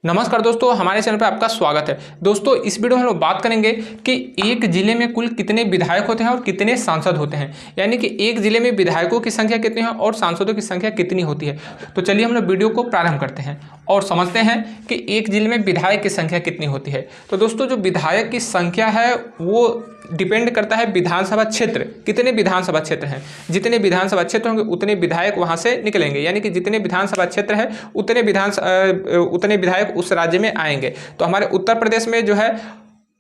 नमस्कार दोस्तों, हमारे चैनल पर आपका स्वागत है। दोस्तों, इस वीडियो में हम लोग बात करेंगे कि एक जिले में कुल कितने विधायक होते हैं और कितने सांसद होते हैं, यानी कि एक जिले में विधायकों की संख्या कितनी है और सांसदों की संख्या कितनी होती है। तो चलिए हम लोग वीडियो को प्रारंभ करते हैं और समझते हैं कि एक जिले में विधायक की संख्या कितनी होती है। तो दोस्तों, जो विधायक की संख्या है वो डिपेंड करता है विधानसभा क्षेत्र, कितने विधानसभा क्षेत्र हैं। जितने विधानसभा क्षेत्र होंगे उतने विधायक वहां से निकलेंगे, यानी कि जितने विधानसभा क्षेत्र है उतने विधायक उस राज्य में आएंगे। तो हमारे उत्तर प्रदेश में जो है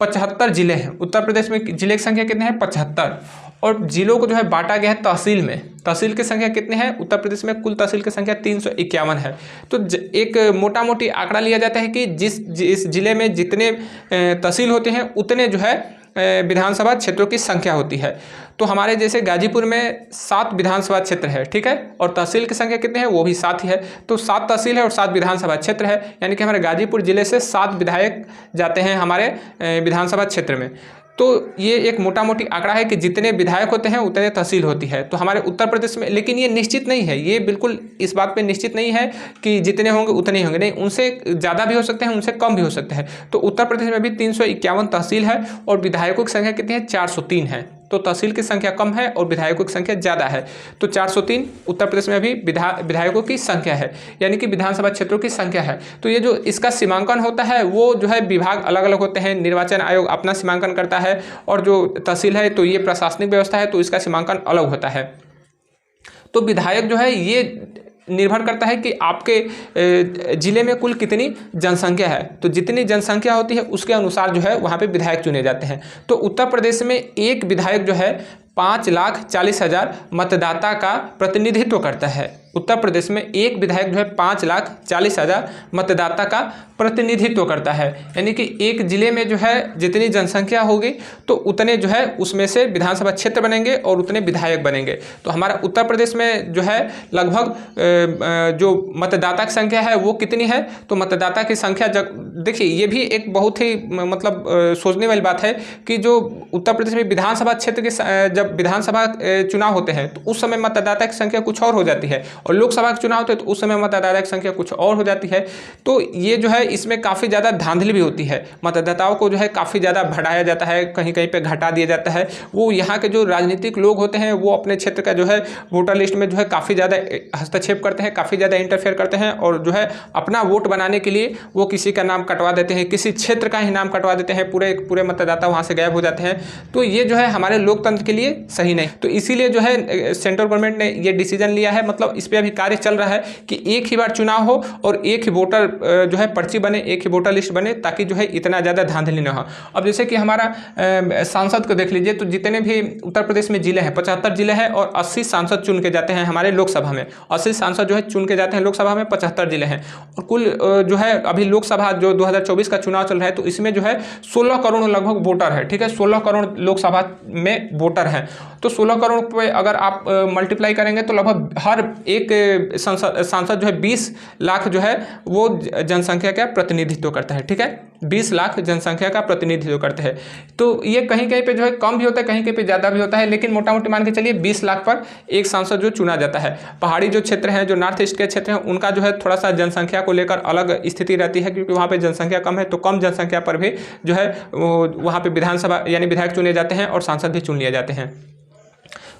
75 जिले हैं। उत्तर प्रदेश में जिले की संख्या कितने हैं? 75। और जिलों को जो है बांटा गया है तहसील में। तहसील की संख्या कितनी है? उत्तर प्रदेश में कुल तहसील की संख्या 351 है। तो एक मोटा मोटी आंकड़ा लिया जाता है कि जिस जिले में जितने तहसील होते हैं उतने जो है विधानसभा क्षेत्रों की संख्या होती है। तो हमारे जैसे गाजीपुर में 7 विधानसभा क्षेत्र है, ठीक है, और तहसील की संख्या कितनी है? वो भी 7 ही है। तो 7 तहसील है और 7 विधानसभा क्षेत्र है, यानी कि हमारे गाजीपुर जिले से 7 विधायक जाते हैं हमारे विधानसभा क्षेत्र में। तो ये एक मोटा मोटी आंकड़ा है कि जितने विधायक होते हैं उतने तहसील होती है। तो हमारे उत्तर प्रदेश में, लेकिन ये निश्चित नहीं है, ये बिल्कुल इस बात पे निश्चित नहीं है कि जितने होंगे उतने ही होंगे, नहीं, उनसे ज़्यादा भी हो सकते हैं, उनसे कम भी हो सकते हैं। तो उत्तर प्रदेश में भी 351 तहसील है और विधायकों की संख्या कितनी है? 403 है। तो तहसील की संख्या कम है और विधायकों की संख्या ज़्यादा है। तो 403 उत्तर प्रदेश में भी विधायकों की संख्या है, यानी कि विधानसभा क्षेत्रों की संख्या है। तो ये जो इसका सीमांकन होता है वो जो है विभाग अलग अलग होते हैं। निर्वाचन आयोग अपना सीमांकन करता है और जो तहसील है तो ये प्रशासनिक व्यवस्था है, तो इसका सीमांकन अलग होता है। तो विधायक जो है ये निर्भर करता है कि आपके जिले में कुल कितनी जनसंख्या है। तो जितनी जनसंख्या होती है उसके अनुसार जो है वहाँ पे विधायक चुने जाते हैं। तो उत्तर प्रदेश में एक विधायक जो है 5,40,000 मतदाता का प्रतिनिधित्व करता है। उत्तर प्रदेश में एक विधायक जो है 5,40,000 मतदाता का प्रतिनिधित्व करता है, यानी कि एक जिले में जो है जितनी जनसंख्या होगी तो उतने जो है उसमें से विधानसभा क्षेत्र बनेंगे और उतने विधायक बनेंगे। तो हमारा उत्तर प्रदेश में जो है लगभग जो मतदाता की संख्या है वो कितनी है? तो मतदाता की संख्या देखिए, ये भी एक बहुत ही मतलब सोचने वाली बात है कि जो उत्तर प्रदेश में विधानसभा क्षेत्र के जब विधानसभा चुनाव होते हैं तो उस समय मतदाता की संख्या कुछ और हो जाती है, और लोकसभा के चुनाव होते हैं तो उस समय मतदाता की संख्या कुछ और हो जाती है। तो ये जो है इसमें काफ़ी ज़्यादा धांधली भी होती है। मतदाताओं को जो है काफ़ी ज़्यादा बढ़ाया जाता है, कहीं कहीं पे घटा दिया जाता है। वो यहाँ के जो राजनीतिक लोग होते हैं वो अपने क्षेत्र का जो है वोटर लिस्ट में जो है काफ़ी ज़्यादा हस्तक्षेप करते हैं, काफ़ी ज़्यादा इंटरफेयर करते हैं, और जो है अपना वोट बनाने के लिए वो किसी का नाम कटवा देते हैं, किसी क्षेत्र का ही नाम कटवा देते हैं, पूरे मतदाता वहाँ से गायब हो जाते हैं। तो ये जो है हमारे लोकतंत्र के लिए सही नहीं। तो इसीलिए जो है सेंट्रल गवर्नमेंट ने ये डिसीजन लिया है, मतलब इस पे अभी कार्य चल रहा है कि एक ही बार चुनाव हो और एक ही वोटर जो है पर्ची बने, एक ही वोटर लिस्ट बने, ताकि जो है इतना ज़्यादा धांधली ना हो। अब जैसे कि हमारा सांसद को देख लीजिए, तो जितने भी उत्तर प्रदेश में जिले हैं 75 जिले हैं और 80 सांसद चुन के जाते हैं हमारे लोकसभा में। 80 सांसद जो है चुन के जाते हैं लोकसभा में, 75 जिले हैं। और कुल जो है अभी लोकसभा जो 2024 का चुनाव चल रहा है तो इसमें जो है 16 करोड़ लगभग वोटर है, ठीक है, 16 करोड़ लोकसभा में वोटर हैं। तो 16 करोड़ पे अगर आप मल्टीप्लाई करेंगे तो लगभग हर एक सांसद जो है 20 लाख जो है वो जनसंख्या का प्रतिनिधित्व करता है, ठीक है, 20 लाख जनसंख्या का प्रतिनिधित्व करते हैं। तो ये कहीं कहीं पे जो है कम भी होता है, कहीं कहीं पे ज़्यादा भी होता है, लेकिन मोटा मोटी मान के चलिए 20 लाख पर एक सांसद जो चुना जाता है। पहाड़ी जो क्षेत्र हैं, जो नॉर्थ ईस्ट के क्षेत्र हैं, उनका जो है थोड़ा सा जनसंख्या को लेकर अलग स्थिति रहती है, क्योंकि वहाँ पर जनसंख्या कम है। तो कम जनसंख्या पर भी जो है वहाँ पर विधानसभा यानी विधायक चुने जाते हैं और सांसद भी चुन लिए जाते हैं।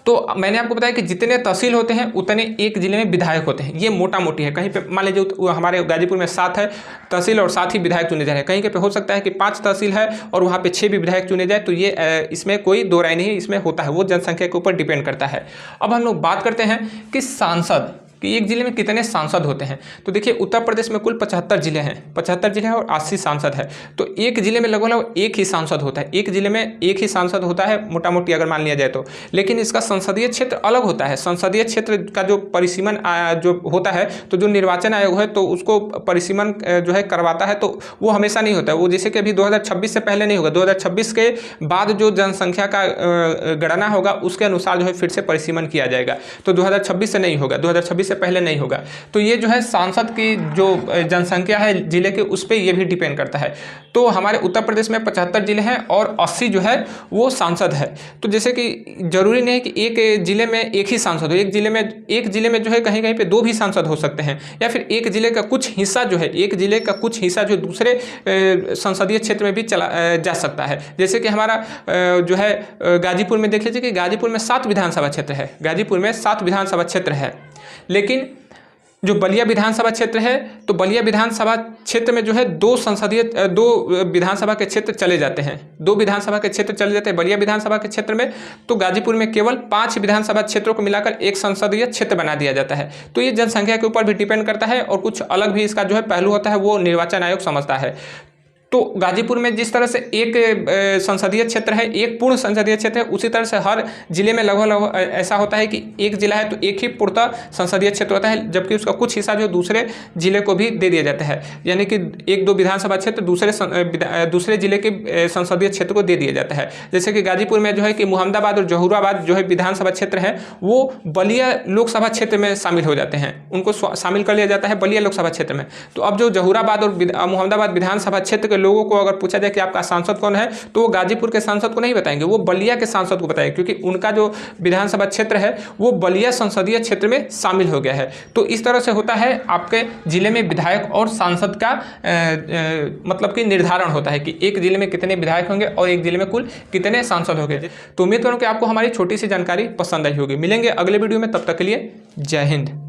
तो मैंने आपको बताया कि जितने तहसील होते हैं उतने एक जिले में विधायक होते हैं। ये मोटा मोटी है। कहीं पे मान लीजिए हमारे गाजीपुर में 7 है तहसील और 7 ही विधायक चुने जा रहे हैं, कहीं पे हो सकता है कि 5 तहसील है और वहाँ पे 6 भी विधायक चुने जाए। तो ये इसमें कोई दो राय नहीं, इसमें होता है, वो जनसंख्या के ऊपर डिपेंड करता है। अब हम लोग बात करते हैं कि सांसद कि एक जिले में कितने सांसद होते हैं। तो देखिए, उत्तर प्रदेश में कुल 75 जिले हैं, 75 जिले हैं और 80 सांसद है। तो एक जिले में लगभग एक ही सांसद होता है, एक जिले में एक ही सांसद होता है मोटा मोटी अगर मान लिया जाए तो। लेकिन इसका संसदीय क्षेत्र अलग होता है। संसदीय क्षेत्र का जो परिसीमन जो होता है, तो जो निर्वाचन आयोग है तो उसको परिसीमन जो है करवाता है, तो वो हमेशा नहीं होता है। वो जैसे कि अभी 2026 से पहले नहीं होगा, 2026 के बाद जो जनसंख्या का गणना होगा उसके अनुसार जो है फिर से परिसीमन किया जाएगा। तो 2026 से नहीं होगा, 2026 इससे पहले नहीं होगा। तो ये जो है सांसद की जो जनसंख्या है जिले के, उस पर ये भी डिपेंड करता है। तो हमारे उत्तर प्रदेश में 75 जिले हैं और 80 जो है वो सांसद है। तो जैसे कि जरूरी नहीं है कि एक जिले में एक ही सांसद हो, एक जिले में जो है कहीं कहीं पे 2 भी सांसद हो सकते हैं, या फिर एक जिले का कुछ हिस्सा जो है, एक जिले का कुछ हिस्सा जो दूसरे संसदीय क्षेत्र में भी चला जा सकता है। जैसे कि हमारा जो है गाजीपुर में देख लीजिए कि गाजीपुर में 7 विधानसभा क्षेत्र है, गाजीपुर में 7 विधानसभा क्षेत्र है, लेकिन जो बलिया विधानसभा क्षेत्र है, तो बलिया विधानसभा क्षेत्र में जो है 2 विधानसभा के क्षेत्र चले जाते हैं, 2 विधानसभा के क्षेत्र चले जाते हैं बलिया विधानसभा के क्षेत्र में। तो गाजीपुर में केवल 5 विधानसभा क्षेत्रों को मिलाकर एक संसदीय क्षेत्र बना दिया जाता है। तो ये जनसंख्या के ऊपर भी डिपेंड करता है और कुछ अलग भी इसका जो है पहलू होता है, वो निर्वाचन आयोग समझता है। तो गाजीपुर में जिस तरह से एक संसदीय क्षेत्र है, एक पूर्ण संसदीय क्षेत्र है, उसी तरह से हर जिले में लगभग ऐसा होता है कि एक जिला है तो एक ही पूर्णतः संसदीय क्षेत्र होता है, जबकि उसका कुछ हिस्सा जो दूसरे जिले को भी दे दिया जाता है, यानी कि 1-2 विधानसभा क्षेत्र दूसरे जिले के संसदीय क्षेत्र को दे दिया जाता है। जैसे कि गाजीपुर में जो है कि मुहम्मदाबाद और जहूराबाद जो है विधानसभा क्षेत्र है, वो बलिया लोकसभा क्षेत्र में शामिल हो जाते हैं, उनको शामिल कर लिया जाता है बलिया लोकसभा क्षेत्र में। तो अब जो जहूराबाद और मुहम्मदाबाद विधानसभा क्षेत्र के लोगों को अगर पूछा जाए कि आपका सांसद कौन है, तो वो गाजीपुर के सांसद को नहीं बताएंगे, वो बलिया के सांसद को बताएंगे, क्योंकि उनका जो विधानसभा क्षेत्र है वो बलिया संसदीय क्षेत्र में शामिल हो गया है। तो इस तरह से होता है आपके जिले में विधायक और सांसद का मतलब कि निर्धारण होता है कि एक जिले में कितने विधायक होंगे और एक जिले में कुल कितने सांसद होंगे। तो उम्मीद करूँ कि आपको हमारी छोटी सी जानकारी पसंद आई होगी। मिलेंगे अगले वीडियो में, तब तक के लिए जय हिंद।